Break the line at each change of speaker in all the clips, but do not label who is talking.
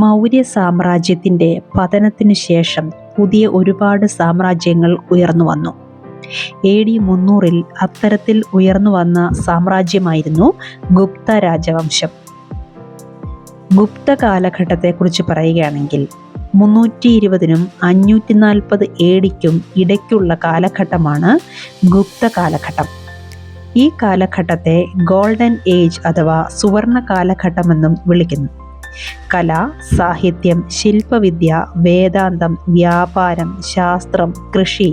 മൗര്യ സാമ്രാജ്യത്തിൻ്റെ പതനത്തിനു ശേഷം പുതിയ ഒരുപാട് സാമ്രാജ്യങ്ങൾ ഉയർന്നു വന്നു. AD 300-ൽ അത്തരത്തിൽ ഉയർന്നു വന്ന സാമ്രാജ്യമായിരുന്നു ഗുപ്ത രാജവംശം. ഗുപ്ത കാലഘട്ടത്തെക്കുറിച്ച് പറയുകയാണെങ്കിൽ 320-നും 540 AD-ക്കും ഇടയ്ക്കുള്ള കാലഘട്ടമാണ് ഗുപ്ത കാലഘട്ടം. ഈ കാലഘട്ടത്തെ ഗോൾഡൻ ഏജ് അഥവാ സുവർണ കാലഘട്ടമെന്നും വിളിക്കുന്നു. കല, സാഹിത്യം, ശില്പവിദ്യ, വേദാന്തം, വ്യാപാരം, ശാസ്ത്രം, കൃഷി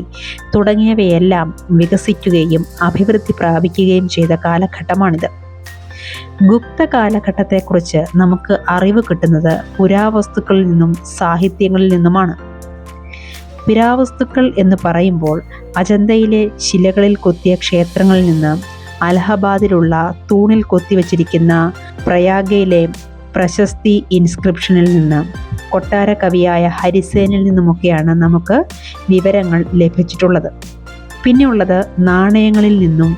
തുടങ്ങിയവയെല്ലാം വികസിക്കുകയും അഭിവൃദ്ധി പ്രാപിക്കുകയും ചെയ്ത കാലഘട്ടമാണിത്. ഗുപ്ത കാലഘട്ടത്തെക്കുറിച്ച് നമുക്ക് അറിവ് കിട്ടുന്നത് പുരാവസ്തുക്കളിൽ നിന്നും സാഹിത്യങ്ങളിൽ നിന്നുമാണ്. പുരാവസ്തുക്കൾ എന്ന് പറയുമ്പോൾ അജന്തയിലെ ശിലകളിൽ കൊത്തിയ ക്ഷേത്രങ്ങളിൽ നിന്ന്, അലഹബാദിലുള്ള തൂണിൽ കൊത്തിവച്ചിരിക്കുന്ന പ്രയാഗയിലെ പ്രശസ്തി ഇൻസ്ക്രിപ്ഷനിൽ നിന്ന്, കൊട്ടാര കവിയായ ഹരിസേനിൽ നിന്നുമൊക്കെയാണ് നമുക്ക് വിവരങ്ങൾ ലഭിച്ചിട്ടുള്ളത്. പിന്നെയുള്ളത് നാണയങ്ങളിൽ നിന്നും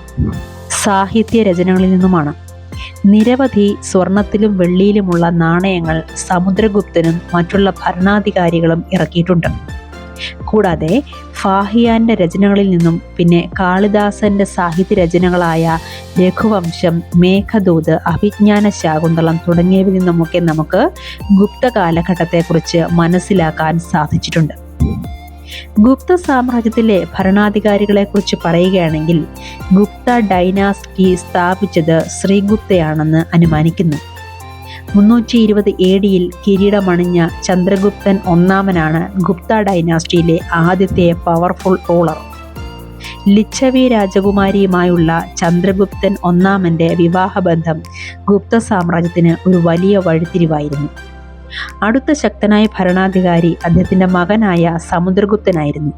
സാഹിത്യ രചനകളിൽ നിന്നുമാണ്. നിരവധി സ്വർണത്തിലും വെള്ളിയിലുമുള്ള നാണയങ്ങൾ സമുദ്രഗുപ്തനും മറ്റുള്ള ഭരണാധികാരികളും ഇറക്കിയിട്ടുണ്ട്. കൂടാതെ ഫാഹിയാന്റെ രചനകളിൽ നിന്നും പിന്നെ കാളിദാസന്റെ സാഹിത്യ രചനകളായ രഘുവംശം, മേഘദൂത്, അഭിജ്ഞാന ശാകുന്തളം തുടങ്ങിയവയിൽ നിന്നുമൊക്കെ നമുക്ക് ഗുപ്ത കാലഘട്ടത്തെക്കുറിച്ച് മനസ്സിലാക്കാൻ സാധിച്ചിട്ടുണ്ട്. ഗുപ്ത സാമ്രാജ്യത്തിലെ ഭരണാധികാരികളെക്കുറിച്ച് പറയുകയാണെങ്കിൽ ഗുപ്ത ഡൈനാസ്റ്റി സ്ഥാപിച്ചത് ശ്രീഗുപ്തയാണെന്ന് അനുമാനിക്കുന്നു. 320 AD-ൽ കിരീടമണിഞ്ഞ ചന്ദ്രഗുപ്തൻ ഒന്നാമനാണ് ഗുപ്ത ഡൈനാസ്റ്റിയിലെ ആദ്യത്തെ പവർഫുൾ റൂളർ. ലിച്ഛവി രാജകുമാരിയുമായുള്ള ചന്ദ്രഗുപ്തൻ ഒന്നാമൻ്റെ വിവാഹബന്ധം ഗുപ്ത സാമ്രാജ്യത്തിന് ഒരു വലിയ വഴിത്തിരിവായിരുന്നു. അടുത്ത ശക്തനായ ഭരണാധികാരി അദ്ദേഹത്തിൻ്റെ മകനായ സമുദ്രഗുപ്തനായിരുന്നു.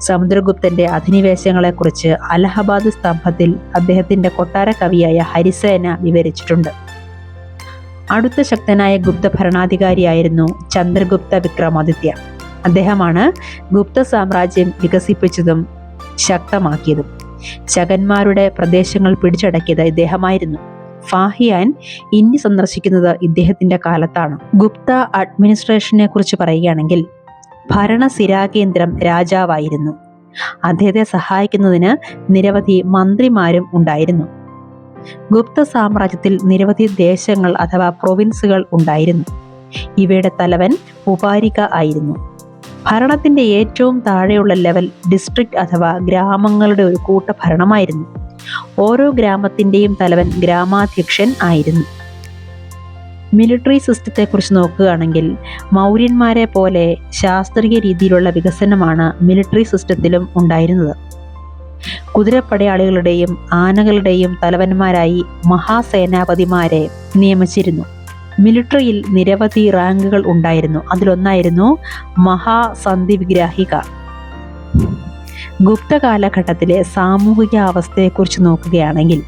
സമുദ്രഗുപ്തൻ്റെ അധിനിവേശങ്ങളെക്കുറിച്ച് അലഹബാദ് സ്തംഭത്തിൽ അദ്ദേഹത്തിൻ്റെ കൊട്ടാര കവിയായ ഹരിസേന വിവരിച്ചിട്ടുണ്ട്. അടുത്ത ശക്തനായ ഗുപ്ത ഭരണാധികാരിയായിരുന്നു ചന്ദ്രഗുപ്ത വിക്രമാദിത്യ. അദ്ദേഹമാണ് ഗുപ്ത സാമ്രാജ്യം വികസിപ്പിച്ചതും ശക്തമാക്കിയതും. ശകന്മാരുടെ പ്രദേശങ്ങൾ പിടിച്ചടക്കിയത് ഇദ്ദേഹമായിരുന്നു. ഫാഹിയാൻ ഇന്ത്യ സന്ദർശിക്കുന്നത് ഇദ്ദേഹത്തിൻ്റെ കാലത്താണ്. ഗുപ്ത അഡ്മിനിസ്ട്രേഷനെ കുറിച്ച് പറയുകയാണെങ്കിൽ ഭരണസിരാകേന്ദ്രം രാജാവായിരുന്നു. അദ്ദേഹത്തെ സഹായിക്കുന്നതിന് നിരവധി മന്ത്രിമാരും ഉണ്ടായിരുന്നു. ഗുപ്ത സാമ്രാജ്യത്തിൽ നിരവധി ദേശങ്ങൾ അഥവാ പ്രൊവിൻസുകൾ ഉണ്ടായിരുന്നു. ഇവയുടെ തലവൻ ഉപാരിക ആയിരുന്നു. ഭരണത്തിൻ്റെ ഏറ്റവും താഴെയുള്ള ലെവൽ ഡിസ്ട്രിക്റ്റ് അഥവാ ഗ്രാമങ്ങളുടെ ഒരു കൂട്ടഭരണമായിരുന്നു. ഓരോ ഗ്രാമത്തിൻ്റെയും തലവൻ ഗ്രാമാധ്യക്ഷൻ ആയിരുന്നു. മിലിറ്ററി സിസ്റ്റത്തെക്കുറിച്ച് നോക്കുകയാണെങ്കിൽ മൗര്യന്മാരെ പോലെ ശാസ്ത്രീയ രീതിയിലുള്ള വികസനമാണ് മിലിറ്ററി സിസ്റ്റത്തിലും ഉണ്ടായിരുന്നത്. കുതിരപ്പടയാളികളുടെയും ആനകളുടെയും തലവന്മാരായി മഹാസേനാപതിമാരെ നിയമിച്ചിരുന്നു. മിലിറ്ററിയിൽ നിരവധി റാങ്കുകൾ ഉണ്ടായിരുന്നു. അതിലൊന്നായിരുന്നു മഹാസന്ധി വിഗ്രാഹിക. ഗുപ്ത കാലഘട്ടത്തിലെ സാമൂഹിക അവസ്ഥയെക്കുറിച്ച് നോക്കുകയാണെങ്കിൽ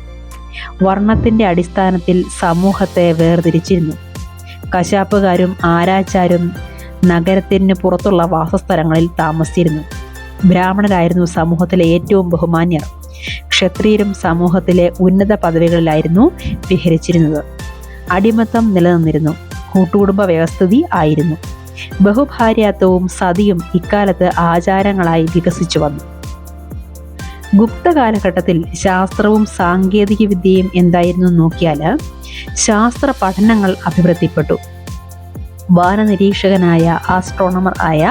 വർണ്ണത്തിൻ്റെ അടിസ്ഥാനത്തിൽ സമൂഹത്തെ വേർതിരിച്ചിരുന്നു. കശാപ്പുകാരും ആരാച്ചാരും നഗരത്തിന് പുറത്തുള്ള വാസസ്ഥലങ്ങളിൽ താമസിച്ചിരുന്നു. ബ്രാഹ്മണരായിരുന്നു സമൂഹത്തിലെ ഏറ്റവും ബഹുമാന്യർ. ക്ഷത്രിയരും സമൂഹത്തിലെ ഉന്നത പദവികളിലായിരുന്നു വിഹരിച്ചിരുന്നത്. അടിമത്തം നിലനിന്നിരുന്നു. കൂട്ടുകുടുംബ വ്യവസ്ഥിതി ആയിരുന്നു. ബഹുഭാര്യാത്വവും സതിയും ഇക്കാലത്ത് ആചാരങ്ങളായി വികസിച്ചു വന്നു. ഗുപ്ത കാലഘട്ടത്തിൽ ശാസ്ത്രവും സാങ്കേതിക വിദ്യയും എന്തായിരുന്നു നോക്കിയാൽ ശാസ്ത്ര പഠനങ്ങൾ അഭിവൃദ്ധിപ്പെട്ടു. വാനനിരീക്ഷകനായ ആസ്ട്രോണമർ ആയ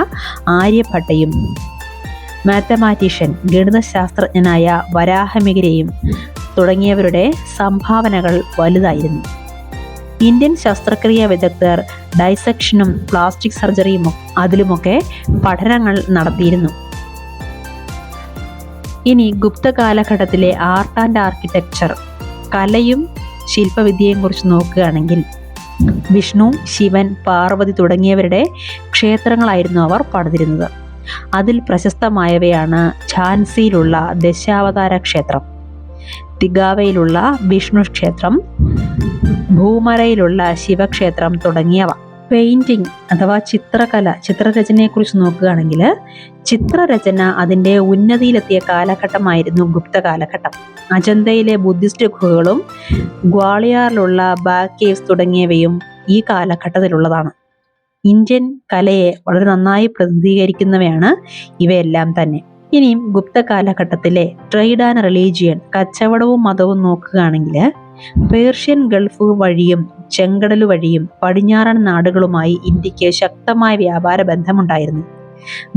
ആര്യഭട്ടയും മാത്തമാറ്റീഷ്യൻ ഗണിതശാസ്ത്രജ്ഞനായ വരാഹമിഹിരയും തുടങ്ങിയവരുടെ സംഭാവനകൾ വലുതായിരുന്നു. ഇന്ത്യൻ ശസ്ത്രക്രിയാ വിദഗ്ധർ ഡൈസെക്ഷനും പ്ലാസ്റ്റിക് സർജറിയും അതിലുമൊക്കെ പഠനങ്ങൾ നടത്തിയിരുന്നു. ഇനി ഗുപ്ത കാലഘട്ടത്തിലെ ആർട്ട് ആൻഡ് ആർക്കിടെക്ചർ, കലയും ശില്പവിദ്യയും കുറിച്ച് നോക്കുകയാണെങ്കിൽ വിഷ്ണു, ശിവൻ, പാർവതി തുടങ്ങിയവരുടെ ക്ഷേത്രങ്ങളായിരുന്നു അവർ പണിതിരുന്നത്. അതിൽ പ്രശസ്തമായവയാണ് ഝാൻസിയിലുള്ള ദശാവതാര ക്ഷേത്രം, തിഗാവയിലുള്ള വിഷ്ണു ക്ഷേത്രം, ഭൂമറയിലുള്ള ശിവക്ഷേത്രം തുടങ്ങിയവ. പെയിൻറ്റിങ് അഥവാ ചിത്രരചനയെക്കുറിച്ച് നോക്കുകയാണെങ്കിൽ ചിത്രരചന അതിൻ്റെ ഉന്നതിയിലെത്തിയ കാലഘട്ടമായിരുന്നു ഗുപ്ത കാലഘട്ടം. അജന്തയിലെ ബുദ്ധിസ്റ്റ് ഗുഹകളും ഗ്വാളിയാറിലുള്ള ബാഗ് കേവ്സ് തുടങ്ങിയവയും ഈ കാലഘട്ടത്തിലുള്ളതാണ്. ഇന്ത്യൻ കലയെ വളരെ നന്നായി പ്രതിനിധീകരിക്കുന്നവയാണ് ഇവയെല്ലാം തന്നെ. ഇനിയും ഗുപ്ത കാലഘട്ടത്തിലെ ട്രേഡ് ആൻഡ് റിലീജിയൻ, കച്ചവടവും മതവും നോക്കുകയാണെങ്കിൽ പേർഷ്യൻ ഗൾഫ് വഴിയും ചെങ്കടൽ വഴിയും പടിഞ്ഞാറൻ നാടുകളുമായി ഇന്ത്യക്ക് ശക്തമായ വ്യാപാര ബന്ധമുണ്ടായിരുന്നു.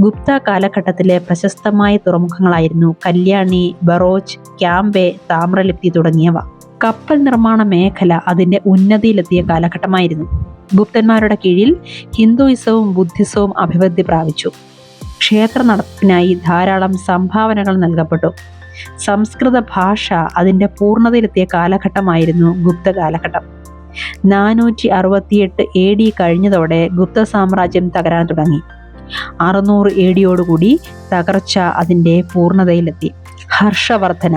ഗുപ്ത കാലഘട്ടത്തിലെ പ്രശസ്തമായ തുറമുഖങ്ങളായിരുന്നു കല്യാണി, ബറോച്ച്, ക്യാമ്പെ, താമ്രലിപ്തി തുടങ്ങിയവ. കപ്പൽ നിർമ്മാണ മേഖല അതിന്റെ ഉന്നതിയിലെത്തിയ കാലഘട്ടമായിരുന്നു. ഗുപ്തന്മാരുടെ കീഴിൽ ഹിന്ദുയിസവും ബുദ്ധിസവും അഭിവൃദ്ധി പ്രാപിച്ചു. ക്ഷേത്ര നടത്തിപ്പിനായി ധാരാളം സംഭാവനകൾ നൽകപ്പെട്ടു. സംസ്കൃത ഭാഷ അതിന്റെ പൂർണ്ണതയിലെത്തിയ കാലഘട്ടമായിരുന്നു ഗുപ്ത കാലഘട്ടം. 468 AD കഴിഞ്ഞതോടെ ഗുപ്ത സാമ്രാജ്യം തകരാൻ തുടങ്ങി. 600 AD തകർച്ച അതിന്റെ പൂർണ്ണതയിലെത്തി. ഹർഷവർദ്ധന.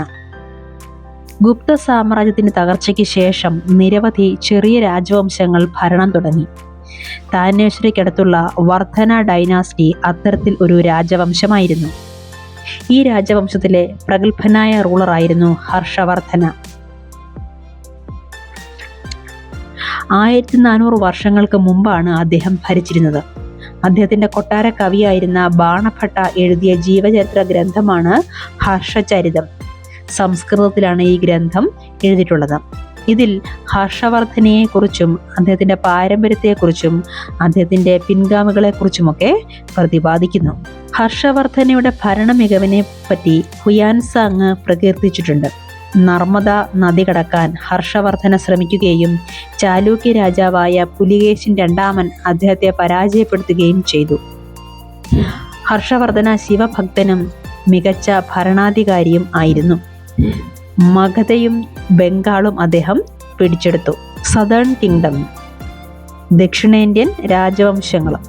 ഗുപ്ത സാമ്രാജ്യത്തിന്റെ തകർച്ചയ്ക്ക് ശേഷം നിരവധി ചെറിയ രാജവംശങ്ങൾ ഭരണം തുടങ്ങി. താന്വേശ്വരിക്കടുത്തുള്ള വർദ്ധന ഡൈനാസ്റ്റി അത്തരത്തിൽ ഒരു രാജവംശമായിരുന്നു. ഈ രാജവംശത്തിലെ പ്രഗത്ഭനായ റൂളറായിരുന്നു ഹർഷവർദ്ധന. 1400 വർഷങ്ങൾക്ക് മുമ്പാണ് അദ്ദേഹം ഭരിച്ചിരുന്നത്. അദ്ദേഹത്തിന്റെ കൊട്ടാര കവിയായിരുന്ന ബാണഭട്ട എഴുതിയ ജീവചരിത്ര ഗ്രന്ഥമാണ് ഹർഷചരിതം. സംസ്കൃതത്തിലാണ് ഈ ഗ്രന്ഥം എഴുതിയിട്ടുള്ളത്. ഇതിൽ ഹർഷവർദ്ധനയെക്കുറിച്ചും അദ്ദേഹത്തിന്റെ പാരമ്പര്യത്തെക്കുറിച്ചും അദ്ദേഹത്തിന്റെ പിൻഗാമികളെക്കുറിച്ചുമൊക്കെ പ്രതിപാദിക്കുന്നു. ഹർഷവർദ്ധനയുടെ ഭരണ മികവിനെ പറ്റി ഹുയാൻസാങ് പ്രകീർത്തിച്ചിട്ടുണ്ട്. നർമ്മദ നദി കടക്കാൻ ഹർഷവർദ്ധന ശ്രമിക്കുകയും ചാലൂക്യ രാജാവായ പുലികേശിൻ രണ്ടാമൻ അദ്ദേഹത്തെ പരാജയപ്പെടുത്തുകയും ചെയ്തു. ഹർഷവർദ്ധന ശിവഭക്തനും മികച്ച ഭരണാധികാരിയും ആയിരുന്നു. മഗധയും ബംഗാളും അദ്ദേഹം പിടിച്ചെടുത്തു. സദേൺ കിങ്ഡം, ദക്ഷിണേന്ത്യൻ രാജവംശങ്ങളും.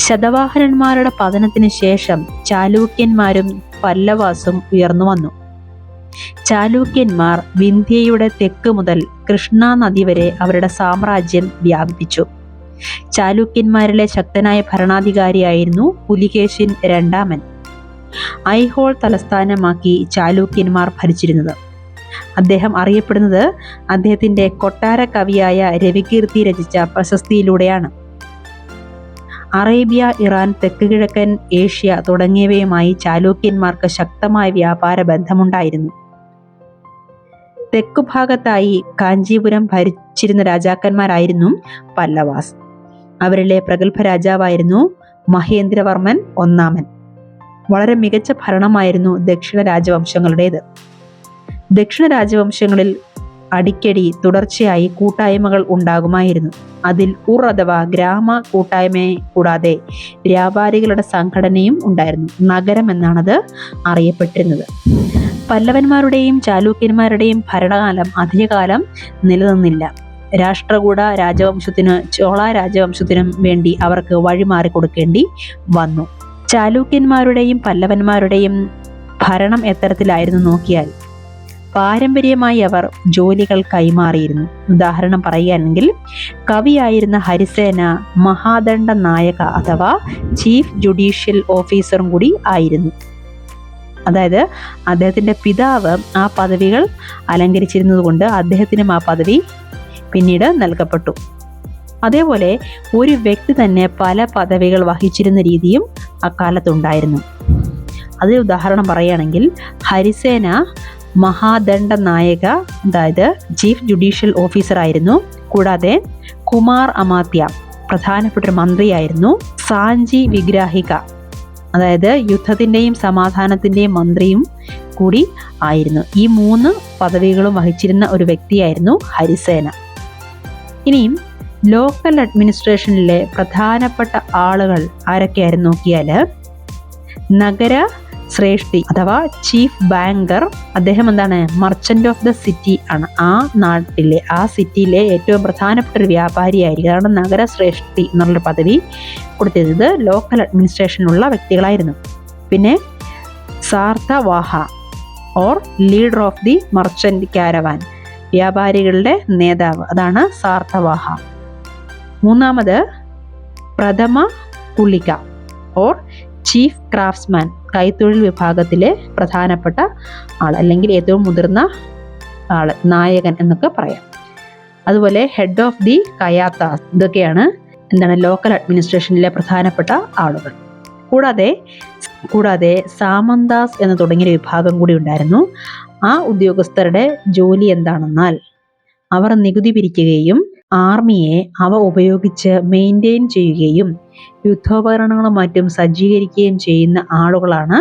ശതവാഹനന്മാരുടെ പതനത്തിന് ശേഷം ചാലൂക്യന്മാരും പല്ലവാസും ഉയർന്നു വന്നു. ചാലൂക്യന്മാർ വിന്ധ്യയുടെ തെക്ക് മുതൽ കൃഷ്ണ നദി വരെ അവരുടെ സാമ്രാജ്യം വ്യാപിപ്പിച്ചു. ചാലൂക്യന്മാരിലെ ശക്തനായ ഭരണാധികാരിയായിരുന്നു പുലികേശിൻ രണ്ടാമൻ. ഐഹോൾ തലസ്ഥാനമാക്കി ചാലൂക്യന്മാർ ഭരിച്ചിരുന്നത്. അദ്ദേഹം അറിയപ്പെടുന്നത് അദ്ദേഹത്തിന്റെ കൊട്ടാര കവിയായ രവികീർത്തി രചിച്ച പ്രശസ്തിയിലൂടെയാണ്. അറേബ്യ, ഇറാൻ, തെക്ക് കിഴക്കൻ ഏഷ്യ തുടങ്ങിയവയുമായി ചാലൂക്യന്മാർക്ക് ശക്തമായ വ്യാപാര ബന്ധമുണ്ടായിരുന്നു. തെക്കുഭാഗത്തായി കാഞ്ചീപുരം ഭരിച്ചിരുന്ന രാജാക്കന്മാരായിരുന്നു പല്ലവാസ്. അവരിലെ പ്രഗത്ഭ രാജാവായിരുന്നു മഹേന്ദ്രവർമ്മൻ ഒന്നാമൻ. വളരെ മികച്ച ഭരണമായിരുന്നു ദക്ഷിണ രാജവംശങ്ങളുടേത്. ദക്ഷിണ രാജവംശങ്ങളിൽ അടിക്കടി തുടർച്ചയായി കൂട്ടായ്മകൾ ഉണ്ടാകുമായിരുന്നു. അതിൽ അഥവാ ഗ്രാമ കൂട്ടായ്മയെ കൂടാതെ വ്യാപാരികളുടെ സംഘടനയും ഉണ്ടായിരുന്നു. നഗരം എന്നാണത് അറിയപ്പെട്ടിരുന്നത്. പല്ലവന്മാരുടെയും ചാലൂക്യന്മാരുടെയും ഭരണകാലം അധികകാലം നിലനിന്നില്ല. രാഷ്ട്രകൂട രാജവംശത്തിന് ചോള രാജവംശത്തിനും വേണ്ടി അവർക്ക് വഴിമാറി കൊടുക്കേണ്ടി വന്നു. ചാലൂക്യന്മാരുടെയും പല്ലവന്മാരുടെയും ഭരണം എത്തരത്തിലായിരുന്നു നോക്കിയാൽ പാരമ്പര്യമായി അവർ ജോലികൾ കൈമാറിയിരുന്നു. ഉദാഹരണം പറയുകയാണെങ്കിൽ കവിയായിരുന്ന ഹരിസേന മഹാദണ്ഡ നായക അഥവാ ചീഫ് ജുഡീഷ്യൽ ഓഫീസറും കൂടി ആയിരുന്നു. അതായത് അദ്ദേഹത്തിന്റെ പിതാവ് ആ പദവികൾ അലങ്കരിച്ചിരുന്നത് കൊണ്ട് അദ്ദേഹത്തിനും ആ പദവി പിന്നീട് നൽകപ്പെട്ടു. അതേപോലെ ഒരു വ്യക്തി തന്നെ പല പദവികൾ വഹിച്ചിരുന്ന രീതിയും അക്കാലത്തുണ്ടായിരുന്നു. അതിൽ ഉദാഹരണം പറയുകയാണെങ്കിൽ ഹരിസേന മഹാദണ്ഡ നായക അതായത് ചീഫ് ജുഡീഷ്യൽ ഓഫീസർ ആയിരുന്നു. കൂടാതെ കുമാർ അമാത്യ പ്രധാനപ്പെട്ട ഒരു മന്ത്രിയായിരുന്നു. സാഞ്ചി വിഗ്രാഹിക അതായത് യുദ്ധത്തിൻ്റെയും സമാധാനത്തിൻ്റെയും മന്ത്രിയും കൂടി ആയിരുന്നു. ഈ 3 പദവികളും വഹിച്ചിരുന്ന ഒരു വ്യക്തിയായിരുന്നു ഹരിസേന. ഇനിയും ലോക്കൽ അഡ്മിനിസ്ട്രേഷനിലെ പ്രധാനപ്പെട്ട ആളുകൾ ആരൊക്കെയായിരുന്നു നോക്കിയാൽ നഗര ശ്രേഷ്ഠി അഥവാ ചീഫ് ബാങ്കർ. അദ്ദേഹം എന്താണ്? മർച്ചന്റ് ഓഫ് ദ സിറ്റി ആണ്. ആ സിറ്റിയിലെ ഏറ്റവും പ്രധാനപ്പെട്ട ഒരു വ്യാപാരിയായിരിക്കും. അതാണ് നഗര ശ്രേഷ്ഠി എന്നുള്ള പദവി കൊടുത്തിരുന്നത് ലോക്കൽ അഡ്മിനിസ്ട്രേഷനുള്ള വ്യക്തികളായിരുന്നു. പിന്നെ സാർത്ഥവാഹ or leader of the merchant caravan, വ്യാപാരികളുടെ നേതാവ്, അതാണ് സാർത്ഥവാഹ. മൂന്നാമത് പ്രഥമ കുളിക ഓർ ചീഫ് ക്രാഫ്റ്റ്സ്മാൻ, കൈത്തൊഴിൽ വിഭാഗത്തിലെ പ്രധാനപ്പെട്ട ആൾ അല്ലെങ്കിൽ ഏറ്റവും മുതിർന്ന ആൾ, നായകൻ എന്നൊക്കെ പറയാം. അതുപോലെ ഹെഡ് ഓഫ് ദി കയാത്താസ്, ഇതൊക്കെയാണ് ലോക്കൽ അഡ്മിനിസ്ട്രേഷനിലെ പ്രധാനപ്പെട്ട ആളുകൾ. കൂടാതെ സാമന്താസ് എന്ന് തുടങ്ങിയ വിഭാഗം കൂടി ഉണ്ടായിരുന്നു. ആ ഉദ്യോഗസ്ഥരുടെ ജോലി എന്താണെന്നാൽ അവർ നികുതി പിരിക്കുകയും ആർമിയെ അവ ഉപയോഗിച്ച് മെയിൻറ്റെയിൻ ചെയ്യുകയും യുദ്ധോപകരണങ്ങളും മറ്റും സജ്ജീകരിക്കുകയും ചെയ്യുന്ന ആളുകളാണ്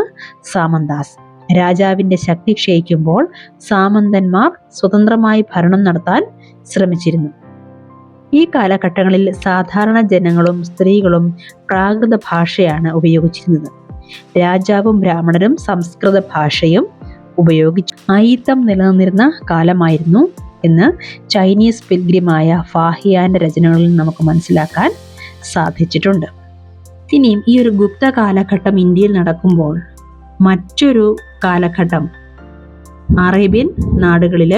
സാമന്താസ്. രാജാവിന്റെ ശക്തി ക്ഷയിക്കുമ്പോൾ സാമന്തന്മാർ സ്വതന്ത്രമായി ഭരണം നടത്താൻ ശ്രമിച്ചിരുന്നു. ഈ കാലഘട്ടങ്ങളിൽ സാധാരണ ജനങ്ങളും സ്ത്രീകളും പ്രാകൃത ഭാഷയാണ് ഉപയോഗിച്ചിരുന്നത്. രാജാവും ബ്രാഹ്മണരും സംസ്കൃത ഭാഷയും ഉപയോഗിച്ചു. അയിത്തം നിലനിന്നിരുന്ന കാലമായിരുന്നു എന്ന് ചൈനീസ് പിൽഗ്രിമായ ഫാഹിയാന്റെ രചനകളിൽ നമുക്ക് മനസ്സിലാക്കാൻ സാധിച്ചിട്ടുണ്ട്. ഇനിയും ഈ ഒരു ഗുപ്ത കാലഘട്ടം ഇന്ത്യയിൽ നടക്കുമ്പോൾ മറ്റൊരു കാലഘട്ടം അറേബ്യൻ നാടുകളിൽ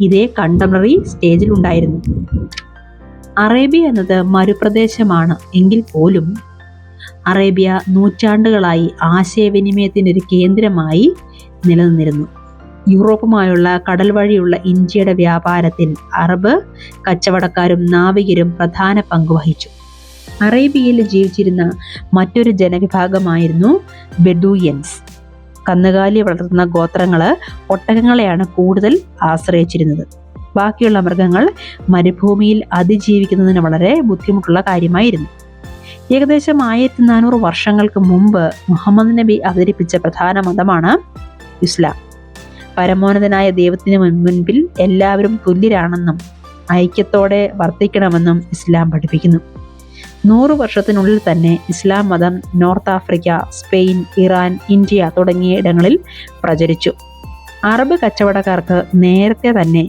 ഇതേ കണ്ടംപററി സ്റ്റേജിൽ ഉണ്ടായിരുന്നു. അറേബ്യ എന്നത് മരുപ്രദേശമാണ് എങ്കിൽ പോലും അറേബ്യ നൂറ്റാണ്ടുകളായി ആശയവിനിമയത്തിൻ്റെ ഒരു കേന്ദ്രമായി നിലനിന്നിരുന്നു. യൂറോപ്പുമായുള്ള കടൽ വഴിയുള്ള ഇന്ത്യയുടെ വ്യാപാരത്തിൽ അറബ് കച്ചവടക്കാരും നാവികരും പ്രധാന പങ്ക് വഹിച്ചു. അറേബ്യയിൽ ജീവിച്ചിരുന്ന മറ്റൊരു ജനവിഭാഗമായിരുന്നു ബെഡൂയൻസ്. കന്നുകാലി വളർത്തുന്ന ഗോത്രങ്ങൾ ഒട്ടകങ്ങളെയാണ് കൂടുതൽ ആശ്രയിച്ചിരുന്നത്. ബാക്കിയുള്ള മൃഗങ്ങൾ മരുഭൂമിയിൽ അതിജീവിക്കുന്നതിന് വളരെ ബുദ്ധിമുട്ടുള്ള കാര്യമായിരുന്നു. ഏകദേശം 1400 വർഷങ്ങൾക്ക് മുമ്പ് മുഹമ്മദ് നബി അവതരിപ്പിച്ച പ്രധാന മതമാണ് ഇസ്ലാം. പരമോന്നതനായ ദൈവത്തിന് മുൻപിൽ എല്ലാവരും തുല്യരാണെന്നും ഐക്യത്തോടെ വർത്തിക്കണമെന്നും ഇസ്ലാം പഠിപ്പിക്കുന്നു. 100 വർഷത്തിനുള്ളിൽ തന്നെ ഇസ്ലാം മതം north Africa, Spain, Iran, India തുടങ്ങിയ ഇടങ്ങളിൽ പ്രചരിച്ചു. അറബ് കച്ചവടക്കാർക്ക് നേരത്തെ തന്നെ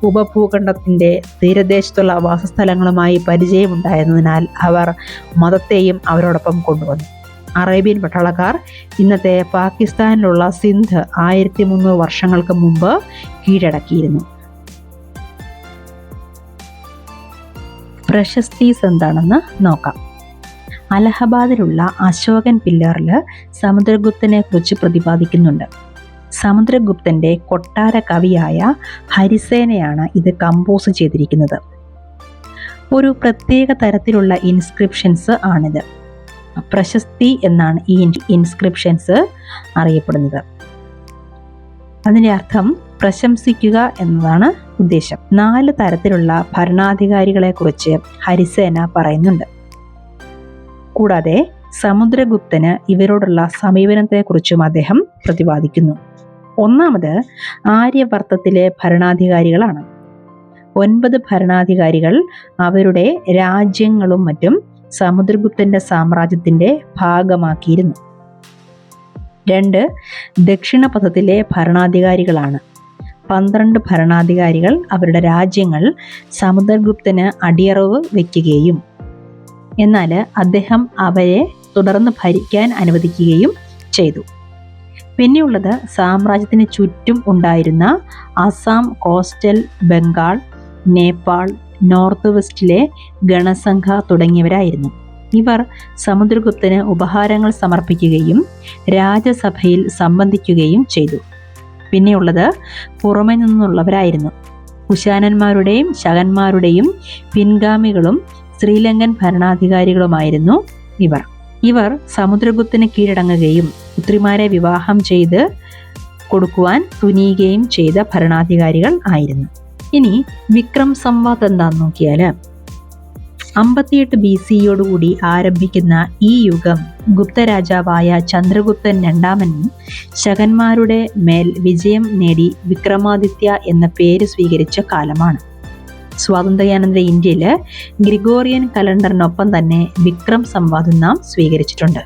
ഉപഭൂഖണ്ഡത്തിന്റെ തീരദേശത്തുള്ള വാസസ്ഥലങ്ങളുമായി പരിചയമുണ്ടായിരുന്നതിനാൽ അവർ മതത്തെയും അവരോടൊപ്പം കൊണ്ടുവന്നു. അറേബ്യൻ പട്ടാളക്കാർ ഇന്നത്തെ പാകിസ്ഥാനിലുള്ള സിന്ധ് 1300 വർഷങ്ങൾക്ക് മുമ്പ് കീഴടക്കിയിരുന്നു. പ്രശസ്തീസ് എന്താണെന്ന് നോക്കാം. അലഹബാദിലുള്ള അശോകൻ പില്ലറിൽ സമുദ്രഗുപ്തനെ കുറിച്ച് പ്രതിപാദിക്കുന്നുണ്ട്. സമുദ്രഗുപ്തന്റെ കൊട്ടാര കവിയായ ഹരിസേനയാണ് ഇത് കമ്പോസ് ചെയ്തിരിക്കുന്നത്. ഒരു പ്രത്യേക തരത്തിലുള്ള ഇൻസ്ക്രിപ്ഷൻസ് ആണിത്. പ്രശസ്തി എന്നാണ് ഈ ഇൻസ്ക്രിപ്ഷൻസ് അറിയപ്പെടുന്നത്. അതിൻ്റെ അർത്ഥം പ്രശംസിക്കുക എന്നതാണ് ഉദ്ദേശം. 4 തരത്തിലുള്ള ഭരണാധികാരികളെ കുറിച്ച് ഹരിസേന പറയുന്നുണ്ട്. കൂടാതെ സമുദ്രഗുപ്തന് ഇവരോടുള്ള സമീപനത്തെക്കുറിച്ചും അദ്ദേഹം പ്രതിപാദിക്കുന്നു. ഒന്നാമത് ആര്യവർത്തത്തിലെ ഭരണാധികാരികളാണ്. 9 ഭരണാധികാരികൾ അവരുടെ രാജ്യങ്ങളും മറ്റും സമുദ്രഗുപ്തന്റെ സാമ്രാജ്യത്തിന്റെ ഭാഗമാക്കിയിരുന്നു. 2 ദക്ഷിണപഥത്തിലെ ഭരണാധികാരികളാണ്. 12 ഭരണാധികാരികൾ അവരുടെ രാജ്യങ്ങൾ സമുദ്രഗുപ്തന് അടിയറവ് വയ്ക്കുകയും എന്നാൽ അദ്ദേഹം അവരെ തുടർന്ന് ഭരിക്കാൻ അനുവദിക്കുകയും ചെയ്തു. പിന്നെയുള്ളത് സാമ്രാജ്യത്തിന് ചുറ്റും ഉണ്ടായിരുന്ന അസം, കോസ്റ്റൽ ബംഗാൾ, നേപ്പാൾ, നോർത്ത് വെസ്റ്റിലെ ഗണസംഘ തുടങ്ങിയവരായിരുന്നു. ഇവർ സമുദ്രഗുപ്തന് ഉപഹാരങ്ങൾ സമർപ്പിക്കുകയും രാജസഭയിൽ സംബന്ധിക്കുകയും ചെയ്തു. പിന്നെയുള്ളത് പുറമെ നിന്നുള്ളവരായിരുന്നു. കുശാനന്മാരുടെയും ശകന്മാരുടെയും പിൻഗാമികളും ശ്രീലങ്കൻ ഭരണാധികാരികളുമായിരുന്നു ഇവർ സമുദ്രഗുപ്തന് കീഴടങ്ങുകയും പുത്രിമാരെ വിവാഹം ചെയ്ത് കൊടുക്കുവാൻ തുനിയുകയും ചെയ്ത ഭരണാധികാരികൾ ആയിരുന്നു. ഇനി വിക്രം സംവാദ് എന്താന്ന് നോക്കിയാൽ 58 BCയോടുകൂടി ആരംഭിക്കുന്ന ഈ യുഗം ഗുപ്തരാജാവായ ചന്ദ്രഗുപ്തൻ രണ്ടാമനും ശകന്മാരുടെ മേൽ വിജയം നേടി വിക്രമാദിത്യ എന്ന പേര് സ്വീകരിച്ച കാലമാണ്. സ്വാതന്ത്ര്യാനന്തര ഇന്ത്യയിൽ ഗ്രിഗോറിയൻ കലണ്ടറിനൊപ്പം തന്നെ വിക്രം സംവാദം നാം സ്വീകരിച്ചിട്ടുണ്ട്.